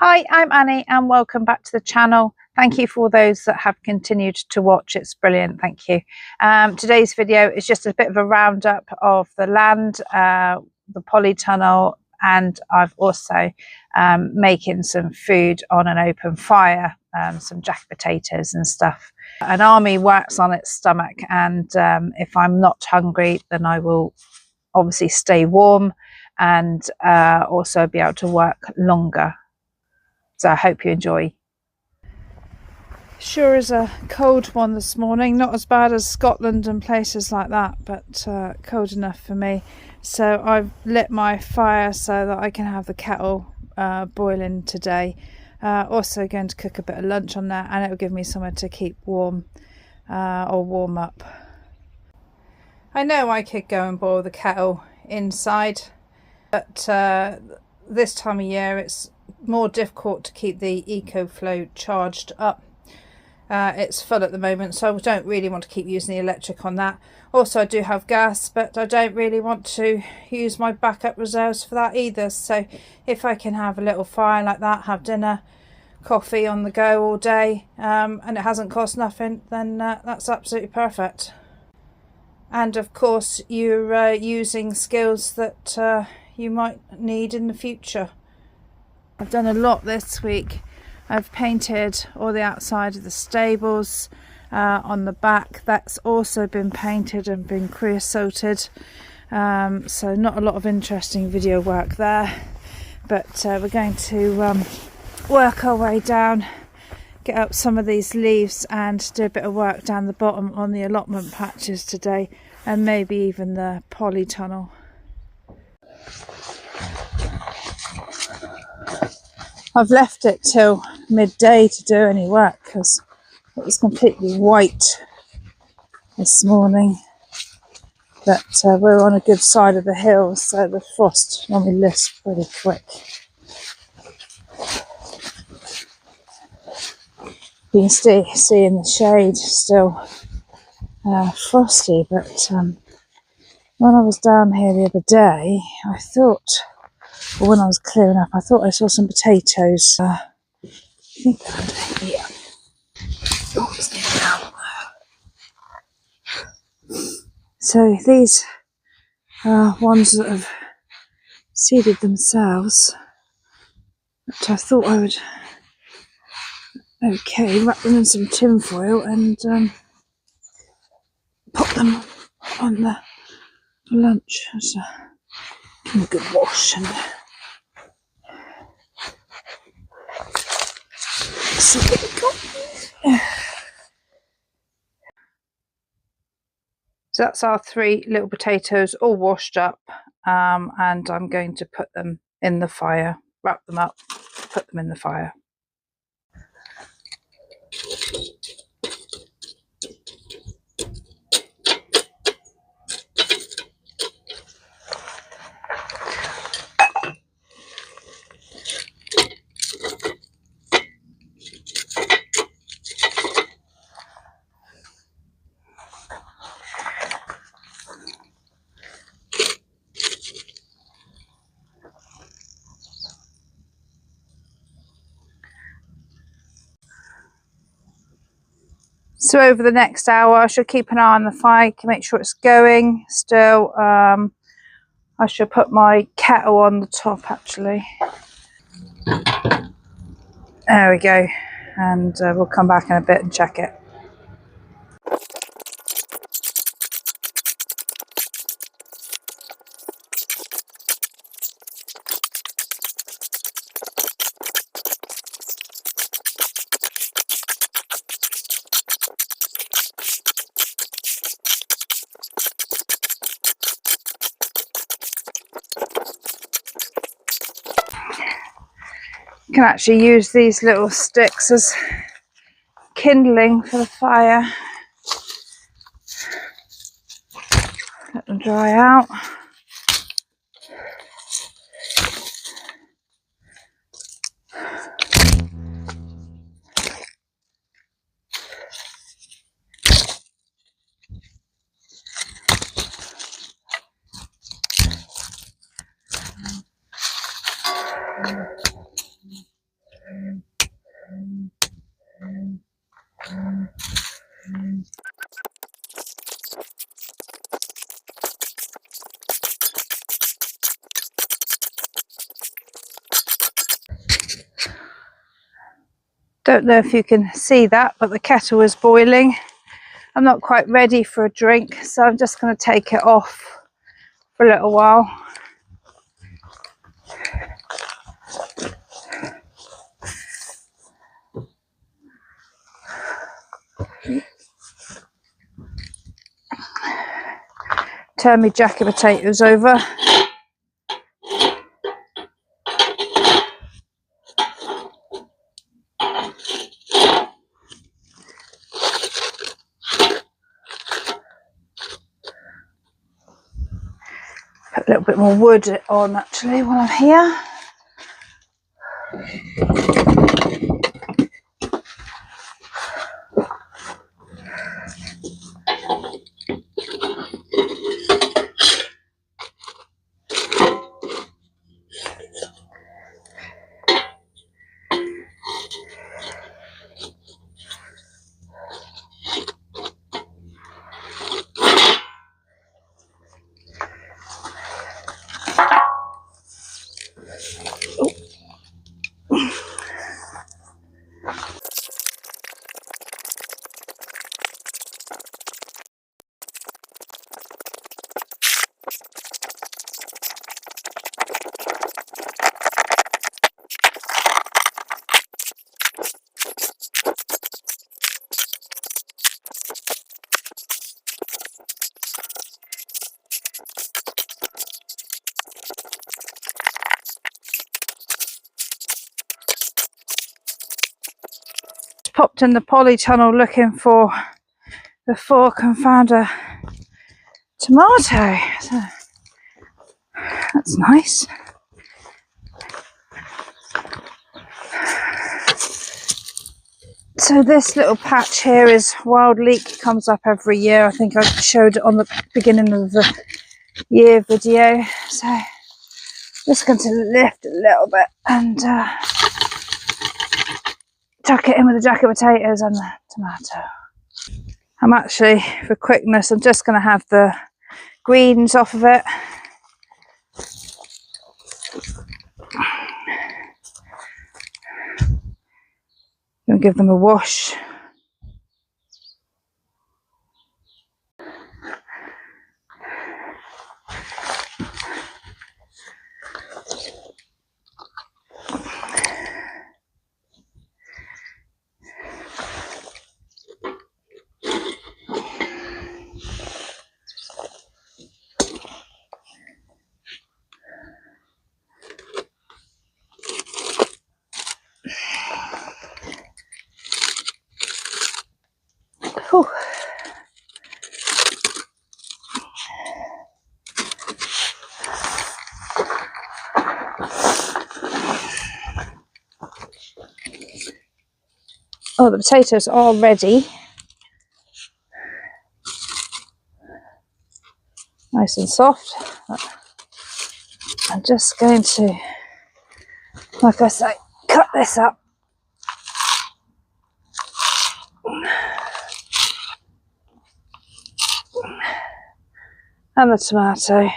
Hi, I'm Annie and welcome back to the channel. Thank you for those that have continued to watch. It's brilliant, thank you. Today's video is just a bit of a roundup of the land, the polytunnel, and I've also making some food on an open fire, some jack potatoes and stuff. An army works on its stomach, and if I'm not hungry, then I will obviously stay warm and also be able to work longer. So I hope you enjoy. Sure is a cold one this morning, not as bad as Scotland and places like that, but cold enough for me. So I've lit my fire so that I can have the kettle boiling today. Also going to cook a bit of lunch on there, and it will give me somewhere to keep warm or warm up. I know I could go and boil the kettle inside, but this time of year it's more difficult to keep the EcoFlow charged up. It's full at the moment, so I don't really want to keep using the electric on that. Also, I do have gas, but I don't really want to use my backup reserves for that either. So if I can have a little fire like that, have dinner, coffee on the go all day, and it hasn't cost nothing, then that's absolutely perfect. And of course, you're using skills that you might need in the future. I've done a lot this week. I've painted all the outside of the stables on the back. That's also been painted and been creosoted. So not a lot of interesting video work there. But we're going to work our way down, get up some of these leaves and do a bit of work down the bottom on the allotment patches today, and maybe even the polytunnel. I've left it till midday to do any work because it was completely white this morning. But we're on a good side of the hill, so the frost normally lifts pretty quick. You can see in the shade still frosty, but when I was down here the other day, I thought, well, when I was clearing up, I thought I saw some potatoes. I think they're here. Oh, it's getting out. So these are ones that have seeded themselves, but I thought I would wrap them in some tin foil and pop them on the lunch. So give them a good wash and see what we got. So that's our 3 little potatoes all washed up, and I'm going to put them in the fire, wrap them up, put them in the fire. So over the next hour, I should keep an eye on the fire to make sure it's going still. I should put my kettle on the top actually. There we go, and we'll come back in a bit and check it. You can actually use these little sticks as kindling for the fire. Let them dry out. Don't know if you can see that, but the kettle is boiling. I'm not quite ready for a drink, so I'm just going to take it off for a little while. Turn my jacket potatoes over. Put a little bit more wood on actually while I'm here. Popped in the polytunnel looking for the fork and found a tomato. So that's nice. So this little patch here is wild leek, comes up every year. I think I showed it on the beginning of the year video. So just going to lift a little bit and tuck it in with the jacket potatoes and the tomato. I'm actually, for quickness, I'm just going to have the greens off of it. And give them a wash. Whew. Oh, the potatoes are ready. Nice and soft. I'm just going to, like I say, cut this up. And the tomato.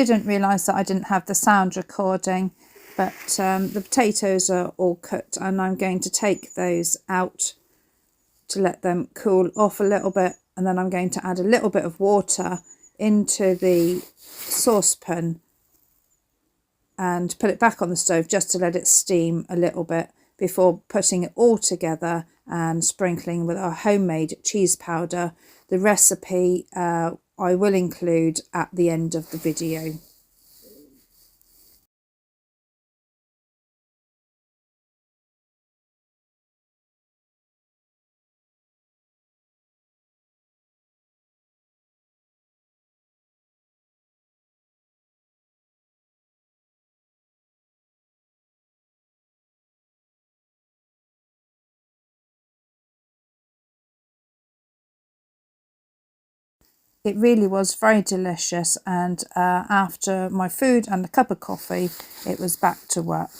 didn't realise that I didn't have the sound recording, but the potatoes are all cooked, and I'm going to take those out to let them cool off a little bit, and then I'm going to add a little bit of water into the saucepan and put it back on the stove just to let it steam a little bit before putting it all together and sprinkling with our homemade cheese powder. The recipe I will include at the end of the video. It really was very delicious, and after my food and a cup of coffee, it was back to work.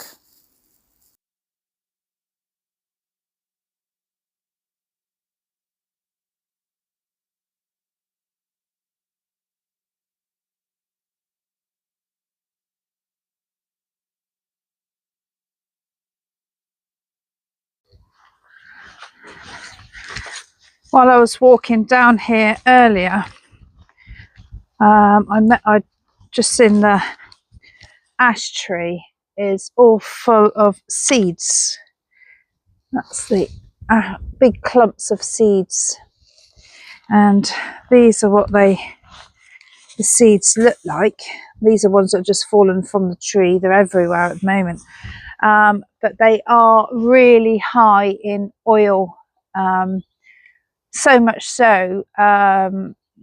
While I was walking down here earlier, I just seen the ash tree is all full of seeds. That's the big clumps of seeds, and these are what the seeds look like. These are ones that have just fallen from the tree. They're everywhere at the moment, but they are really high in oil. So much so,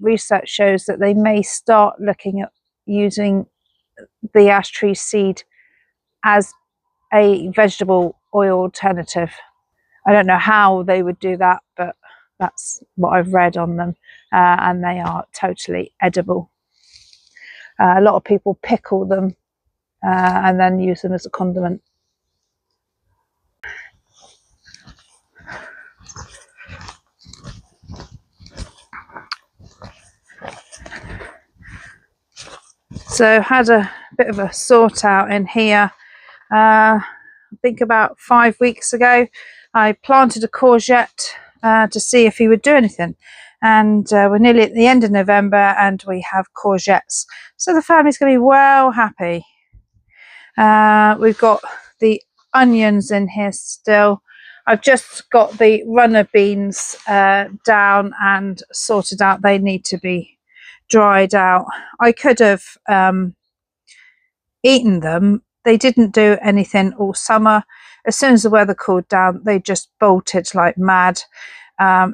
research shows that they may start looking at using the ash tree seed as a vegetable oil alternative. I don't know how they would do that, but that's what I've read on them, and they are totally edible. A lot of people pickle them and then use them as a condiment. So had a bit of a sort out in here. I think about 5 weeks ago I planted a courgette to see if he would do anything, and we're nearly at the end of November and we have courgettes, so the family's going to be well happy. We've got the onions in here still. I've just got the runner beans down and sorted out. They need to be dried out. I could have eaten them. They didn't do anything all summer. As soon as the weather cooled down, they just bolted like mad.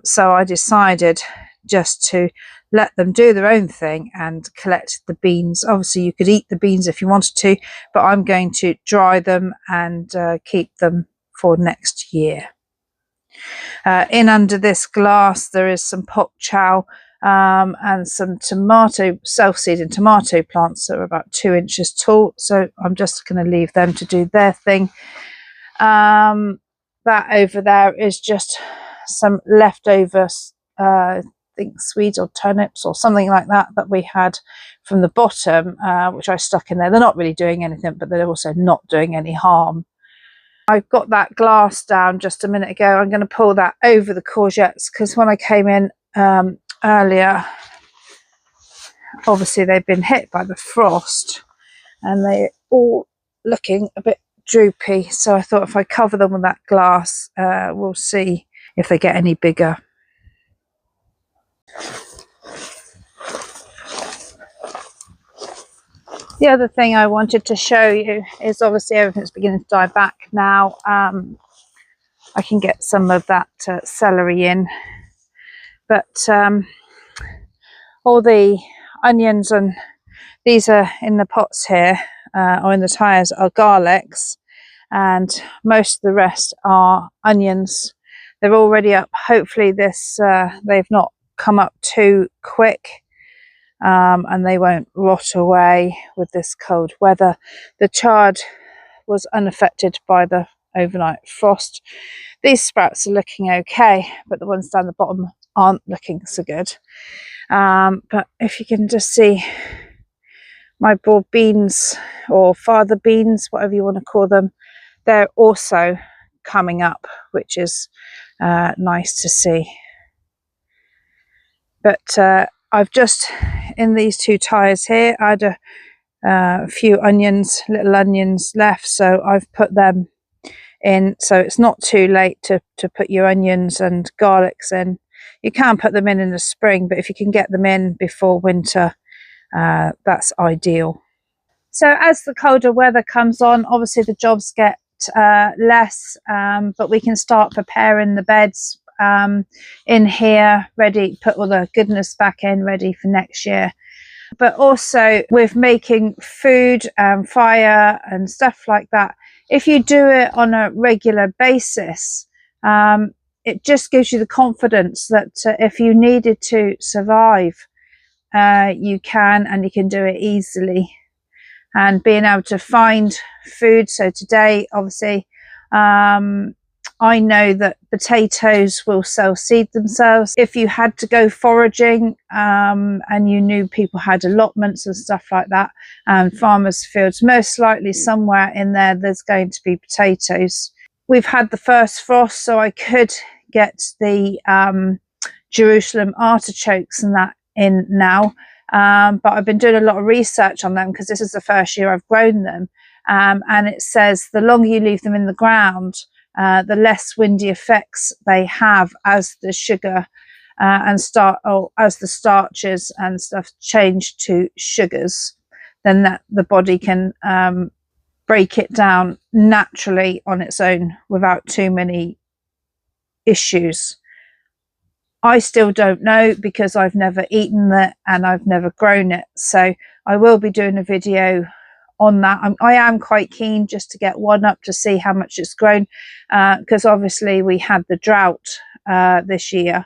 So I decided just to let them do their own thing and collect the beans. Obviously you could eat the beans if you wanted to, but I'm going to dry them and keep them for next year. In under this glass there is some pok chow and some tomato, self-seeding tomato plants that are about 2 inches tall, so I'm just going to leave them to do their thing. That over there is just some leftover I think Swedes or turnips or something like that we had from the bottom, which I stuck in there. They're not really doing anything, but they're also not doing any harm. I got that glass down just a minute ago. I'm going to pull that over the courgettes because when I came in earlier, obviously they've been hit by the frost and they're all looking a bit droopy, so I thought if I cover them with that glass, we'll see if they get any bigger. The other thing I wanted to show you is obviously everything's beginning to die back now. I can get some of that celery in, but all the onions, and these are in the pots here or in the tyres, are garlics, and most of the rest are onions. They're already up. Hopefully this they've not come up too quick, and they won't rot away with this cold weather. The chard was unaffected by the overnight frost. These sprouts are looking okay, but the ones down the bottom aren't looking so good. But if you can just see my broad beans, or father beans, whatever you want to call them, they're also coming up, which is nice to see. But I've just, in these 2 tyres here, I had a few onions, little onions left, so I've put them in, so it's not too late to put your onions and garlics in. You can put them in the spring, but if you can get them in before winter, that's ideal. So as the colder weather comes on, obviously the jobs get less, but we can start preparing the beds in here, ready, put all the goodness back in, ready for next year. But also with making food and fire and stuff like that, if you do it on a regular basis, it just gives you the confidence that if you needed to survive, you can, and you can do it easily. And being able to find food. So today, obviously, I know that potatoes will self-seed themselves. If you had to go foraging and you knew people had allotments and stuff like that, and farmers' fields, most likely somewhere in there, there's going to be potatoes. We've had the first frost, so I could get the Jerusalem artichokes and that in now. But I've been doing a lot of research on them because this is the first year I've grown them. And it says the longer you leave them in the ground, the less windy effects they have as the sugar as the starches and stuff change to sugars, then that the body can break it down naturally on its own without too many issues. I still don't know because I've never eaten it and I've never grown it. So I will be doing a video on that. I am quite keen just to get one up to see how much it's grown, because obviously we had the drought this year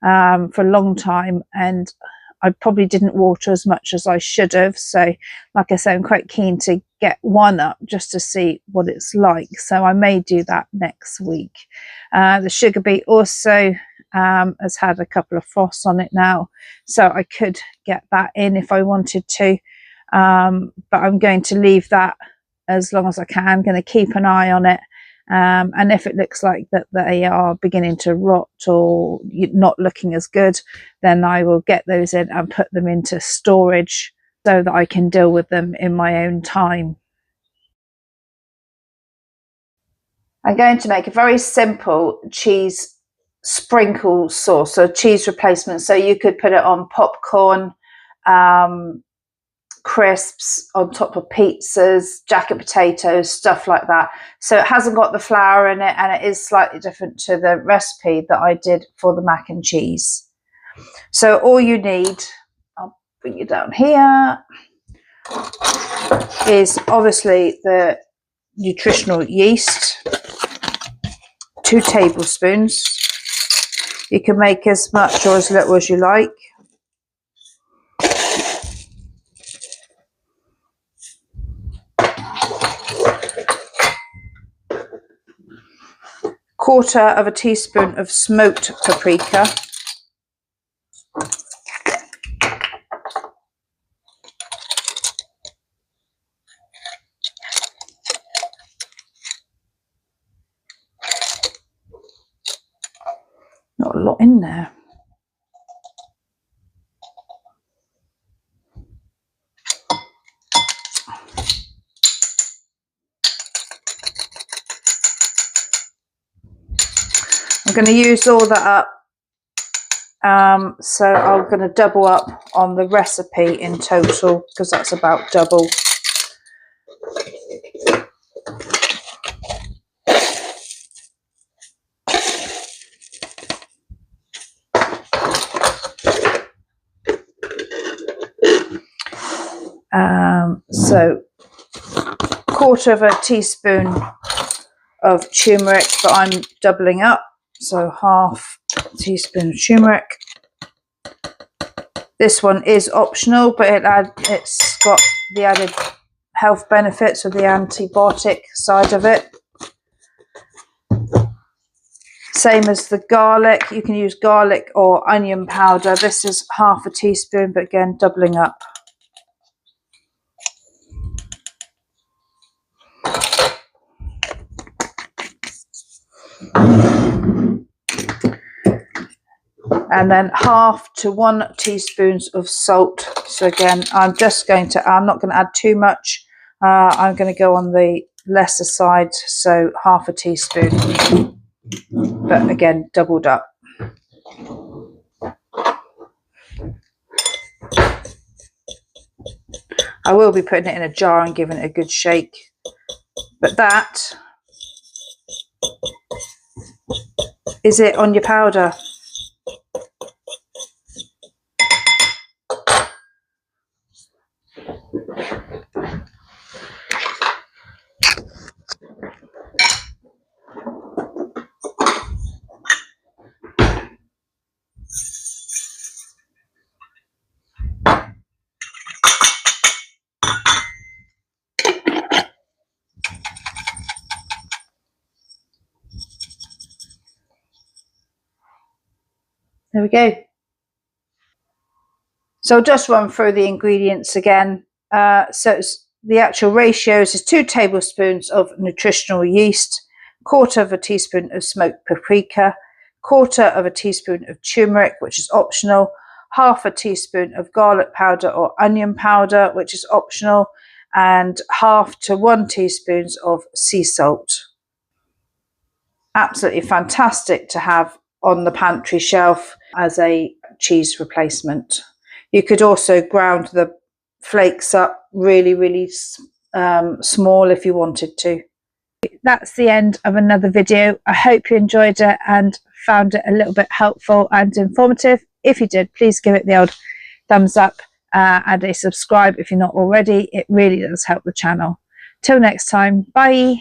for a long time, and I probably didn't water as much as I should have. So like I say, I'm quite keen to get one up just to see what it's like. So I may do that next week. The sugar beet also has had a couple of frosts on it now, so I could get that in if I wanted to, but I'm going to leave that as long as I can. I'm going to keep an eye on it, and if it looks like that they are beginning to rot or not looking as good, then I will get those in and put them into storage so that I can deal with them in my own time. I'm going to make a very simple cheese sprinkle sauce, so cheese replacement. So you could put it on popcorn, crisps, on top of pizzas, jacket potatoes, stuff like that. So it hasn't got the flour in it, and it is slightly different to the recipe that I did for the mac and cheese. So all you need, I'll bring you down here, is obviously the nutritional yeast, 2 tablespoons. You can make as much or as little as you like. Quarter of a teaspoon of smoked paprika. Not a lot in there. I'm going to use all that up, so I'm going to double up on the recipe in total, because that's about double. So quarter of a teaspoon of turmeric, but I'm doubling up, so half teaspoon of turmeric. This one is optional, but it's got the added health benefits of the antibiotic side of it. Same as the garlic, you can use garlic or onion powder. This is half a teaspoon, but again doubling up. And then 1/2 to 1 teaspoons of salt. So again, I'm not going to add too much. I'm going to go on the lesser side, so 1/2 teaspoon, but again, doubled up. I will be putting it in a jar and giving it a good shake. But that is it on your powder. There we go. So I'll just run through the ingredients again. The actual ratios is 2 tablespoons of nutritional yeast, 1/4 teaspoon of smoked paprika, 1/4 teaspoon of turmeric, which is optional, 1/2 teaspoon of garlic powder or onion powder, which is optional, and 1/2 to 1 teaspoons of sea salt. Absolutely fantastic to have on the pantry shelf as a cheese replacement. You could also ground the flakes up really small if you wanted to. That's the end of another video. I hope you enjoyed it and found it a little bit helpful and informative. If you did, please give it the old thumbs up and a subscribe if you're not already. It really does help the channel. Till next time, bye.